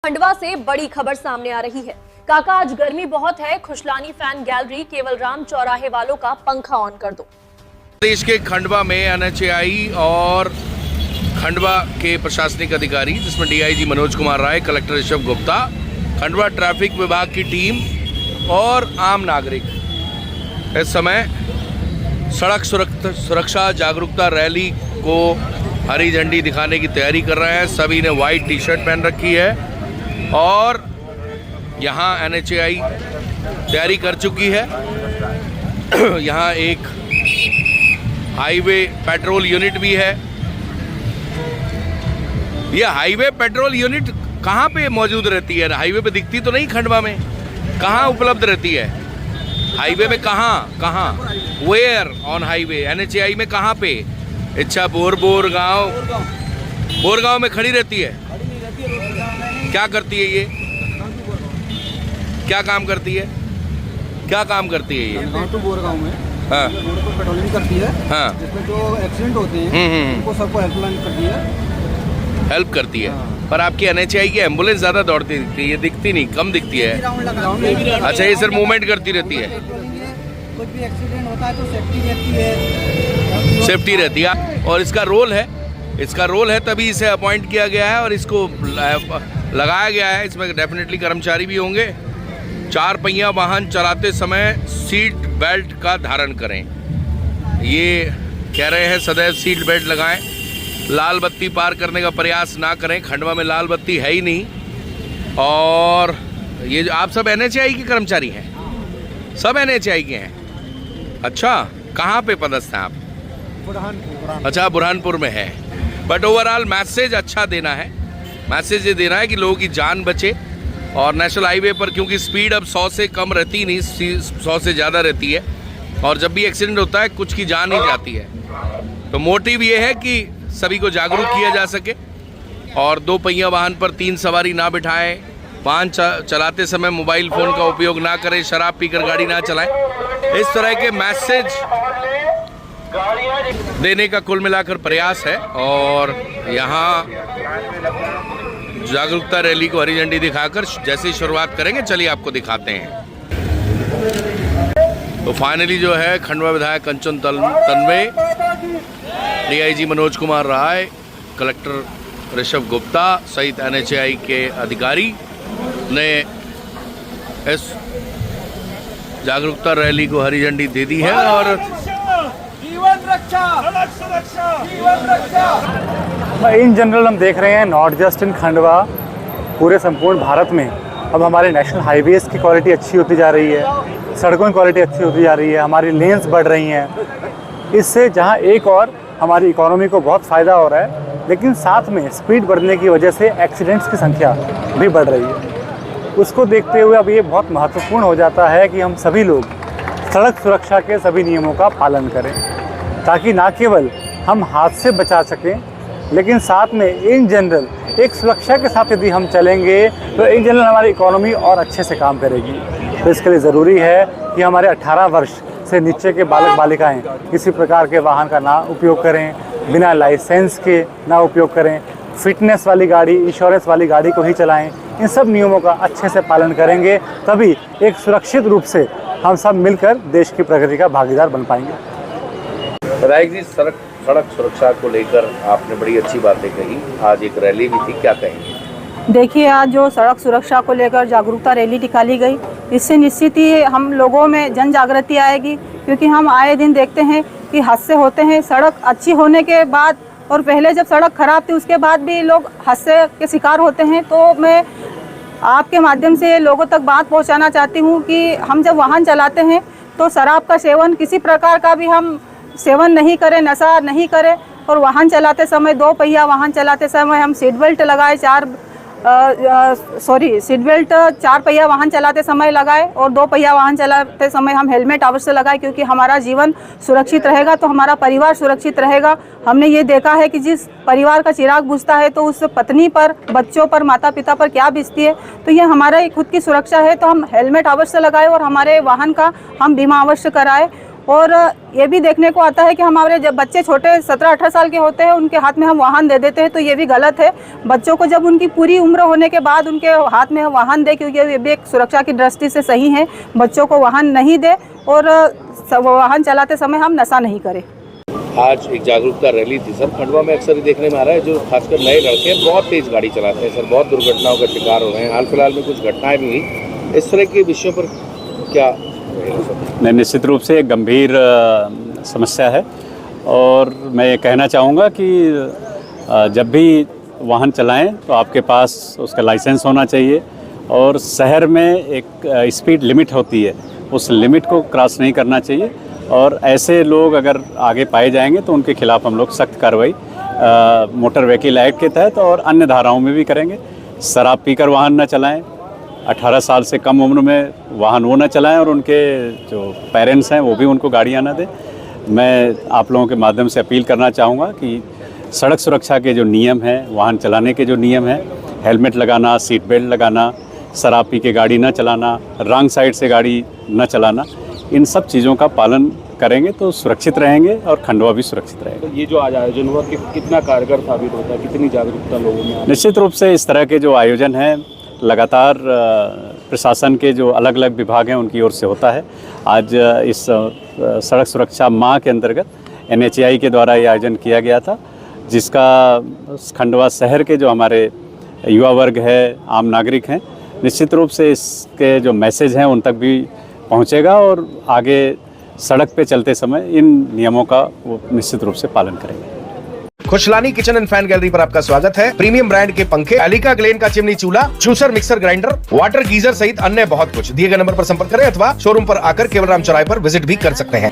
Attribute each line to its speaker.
Speaker 1: खंडवा से बड़ी खबर सामने आ रही है। काका आज गर्मी बहुत है, खुशलानी फैन गैलरी केवल राम चौराहे वालों का पंखा ऑन कर दो।
Speaker 2: देश के खंडवा में एनएचएआई और खंडवा के प्रशासनिक अधिकारी जिसमें DIG Manoj Kumar Rai, collector Rishabh Gupta, Khandwa traffic विभाग की टीम और आम नागरिक इस समय सड़क सुरक्षा जागरूकता रैली को हरी झंडी दिखाने की तैयारी कर रहे हैं। सभी ने वाइट टी शर्ट पहन रखी है और यहाँ एनएचएआई तैयारी कर चुकी है। यहाँ एक हाईवे पेट्रोल यूनिट भी है। यह हाईवे पेट्रोल यूनिट कहाँ पे मौजूद रहती है? हाईवे पे दिखती तो नहीं खंडवा में, कहाँ उपलब्ध रहती है? हाईवे में कहाँ वेयर ऑन हाईवे? एनएचएआई में कहाँ पे? अच्छा, बोरगांव में खड़ी रहती है। क्या करती है ये? क्या काम करती है? क्या काम करती है ये?
Speaker 3: बोरगांव में
Speaker 2: हाँ,
Speaker 3: रोड पर पेट्रोलिंग करती है।
Speaker 2: हाँ,
Speaker 3: जिसमें जो एक्सीडेंट होते हैं उनको सबको हेल्पलाइन करती है।
Speaker 2: हेल्प करती है। पर आपकी एनएचएआई की एम्बुलेंस ज़्यादा दौड़ती दिखती है, ये दिखती नहीं, कम दिखती है। अच्छा, ये सिर्फ मूवमेंट करती रहती है।
Speaker 3: कुछ भी एक्सीडेंट होता है तो सेफ्टी रहती है।
Speaker 2: और इसका रोल है तभी इसे अपॉइंट किया गया है और इसको लगाया गया है। इसमें डेफिनेटली कर्मचारी भी होंगे। 4 पहिया वाहन चलाते समय सीट बेल्ट का धारण करें, ये कह रहे हैं। सदैव सीट बेल्ट लगाएं। लाल बत्ती पार करने का प्रयास ना करें। खंडवा में लाल बत्ती है ही नहीं। और ये आप सब एनएचएआई के कर्मचारी हैं? सब एनएचएआई के हैं? अच्छा, कहाँ पे पदस्थ हैं आप?
Speaker 3: बुरहानपुर।
Speaker 2: अच्छा, बुरहानपुर में है। बट ओवरऑल मैसेज अच्छा देना है। मैसेज ये देना है कि लोगों की जान बचे। और नेशनल हाईवे पर क्योंकि स्पीड अब 100 से कम रहती नहीं, 100 से ज़्यादा रहती है। और जब भी एक्सीडेंट होता है कुछ की जान ही जाती है। तो मोटिव ये है कि सभी को जागरूक किया जा सके और 2 पहिया वाहन पर 3 सवारी ना बिठाएं। वाहन चलाते समय मोबाइल फ़ोन का उपयोग ना करें। शराब पीकर गाड़ी ना चलाएं। इस तरह के मैसेज देने का कुल मिलाकर प्रयास है। और यहाँ जागरूकता रैली को हरी झंडी दिखाकर जैसे ही शुरुआत करेंगे, चलिए आपको दिखाते हैं। तो फाइनली जो है खंडवा विधायक कंचन तन्वे, डीआईजी मनोज कुमार राय, कलेक्टर ऋषभ गुप्ता सहित एनएचएआई के अधिकारी ने इस जागरूकता रैली को हरी झंडी दे दी है। और
Speaker 4: इन जनरल हम देख रहे हैं नॉट जस्ट इन खंडवा, पूरे संपूर्ण भारत में अब हमारे नेशनल हाईवेज़ की क्वालिटी अच्छी होती जा रही है, सड़कों की क्वालिटी अच्छी होती जा रही है, हमारी लेन्स बढ़ रही हैं। इससे जहां एक और हमारी इकोनॉमी को बहुत फ़ायदा हो रहा है, लेकिन साथ में स्पीड बढ़ने की वजह से एक्सीडेंट्स की संख्या भी बढ़ रही है। उसको देखते हुए अब ये बहुत महत्वपूर्ण हो जाता है कि हम सभी लोग सड़क सुरक्षा के सभी नियमों का पालन करें, ताकि ना केवल हम हादसे बचा सकें, लेकिन साथ में इन जनरल एक सुरक्षा के साथ यदि हम चलेंगे तो इन जनरल हमारी इकोनॉमी और अच्छे से काम करेगी। तो इसके लिए ज़रूरी है कि हमारे 18 वर्ष से नीचे के बालक बालिकाएं किसी प्रकार के वाहन का ना उपयोग करें, बिना लाइसेंस के ना उपयोग करें, फिटनेस वाली गाड़ी, इंश्योरेंस वाली गाड़ी को ही चलाएं। इन सब नियमों का अच्छे से पालन करेंगे, तभी एक सुरक्षित रूप से हम सब मिलकर देश की प्रगति का भागीदार बन पाएंगे।
Speaker 2: विधायक जी, सड़क सुरक्षा को लेकर आपने बड़ी अच्छी बातें कही। आज एक रैली भी थी, क्या कहेंगे?
Speaker 5: देखिए, आज जो सड़क सुरक्षा को लेकर जागरूकता रैली निकाली गई, इससे निश्चित ही हम लोगों में जन जागृति आएगी। क्योंकि हम आए दिन देखते हैं कि हादसे होते हैं। सड़क अच्छी होने के बाद और पहले जब सड़क खराब थी उसके बाद भी लोग हादसे के शिकार होते हैं। तो मैं आपके माध्यम से लोगों तक बात पहुँचाना चाहती हूँ कि हम जब वाहन चलाते हैं तो शराब का सेवन, किसी प्रकार का भी हम सेवन नहीं करें, नशा नहीं करें। और वाहन चलाते समय, 2 पहिया वाहन चलाते समय हम सीट बेल्ट लगाए। 4 पहिया वाहन चलाते समय लगाए और 2 पहिया वाहन चलाते समय हम हेलमेट अवश्य लगाए। क्योंकि हमारा जीवन सुरक्षित रहेगा तो हमारा परिवार सुरक्षित रहेगा। हमने ये देखा है कि जिस परिवार का चिराग बुझता है तो उस पत्नी पर, बच्चों पर, माता पिता पर क्या बीतती है। तो ये हमारा खुद की सुरक्षा है, तो हम हेलमेट अवश्य लगाए और हमारे वाहन का हम बीमा अवश्य कराए। और ये भी देखने को आता है कि हमारे जब बच्चे छोटे 17-18 साल के होते हैं उनके हाथ में हम वाहन दे देते हैं, तो ये भी गलत है। बच्चों को जब उनकी पूरी उम्र होने के बाद उनके हाथ में वाहन दे, क्योंकि ये भी एक सुरक्षा की दृष्टि से सही है। बच्चों को वाहन नहीं दे और वाहन चलाते समय हम नशा नहीं करें।
Speaker 2: आज एक जागरूकता रैली थी सर। खंडवा में अक्सर देखने में आ रहा है जो खासकर नए लड़के बहुत तेज गाड़ी चलाते हैं सर, बहुत दुर्घटनाओं का शिकार हो रहे हैं। हाल फिलहाल में कुछ घटनाएं भी हुई, इस तरह के विषयों पर क्या?
Speaker 6: नहीं, निश्चित रूप से एक गंभीर समस्या है और मैं ये कहना चाहूँगा कि जब भी वाहन चलाएं तो आपके पास उसका लाइसेंस होना चाहिए और शहर में एक स्पीड लिमिट होती है, उस लिमिट को क्रॉस नहीं करना चाहिए और ऐसे लोग अगर आगे पाए जाएंगे तो उनके खिलाफ़ हम लोग सख्त कार्रवाई मोटर व्हीकल एक्ट के तहत और अन्य धाराओं में भी करेंगे। शराब पीकर वाहन न चलाएं, 18 साल से कम उम्र में वाहन वो न चलाएं और उनके जो पेरेंट्स हैं वो भी उनको गाड़ियां न दें। मैं आप लोगों के माध्यम से अपील करना चाहूँगा कि सड़क सुरक्षा के जो नियम हैं, वाहन चलाने के जो नियम हैं, हेलमेट लगाना, सीट बेल्ट लगाना, शराब पी के गाड़ी न चलाना, रॉन्ग साइड से गाड़ी न चलाना, इन सब चीज़ों का पालन करेंगे तो सुरक्षित रहेंगे और खंडवा भी सुरक्षित रहेगा।
Speaker 7: ये जो आज आयोजन हुआ कितना कारगर साबित होता है, कितनी जागरूकता लोगों में?
Speaker 6: निश्चित रूप से इस तरह के जो आयोजन हैं लगातार प्रशासन के जो अलग अलग विभाग हैं उनकी ओर से होता है। आज इस सड़क सुरक्षा माह के अंतर्गत NHAI के द्वारा ये आयोजन किया गया था, जिसका खंडवा शहर के जो हमारे युवा वर्ग है, आम नागरिक हैं, निश्चित रूप से इसके जो मैसेज हैं उन तक भी पहुंचेगा और आगे सड़क पे चलते समय इन नियमों का वो निश्चित रूप से पालन करेंगे।
Speaker 8: Khushlani kitchen and fan gallery पर आपका स्वागत है। प्रीमियम ब्रांड के पंखे, एलिका ग्लेन का चिमनी चूल्हा, juicer, mixer grinder, water geyser सहित अन्य बहुत कुछ। दिए गए नंबर पर संपर्क करें अथवा शोरूम पर आकर केवल राम चौराहे पर विजिट भी कर सकते हैं।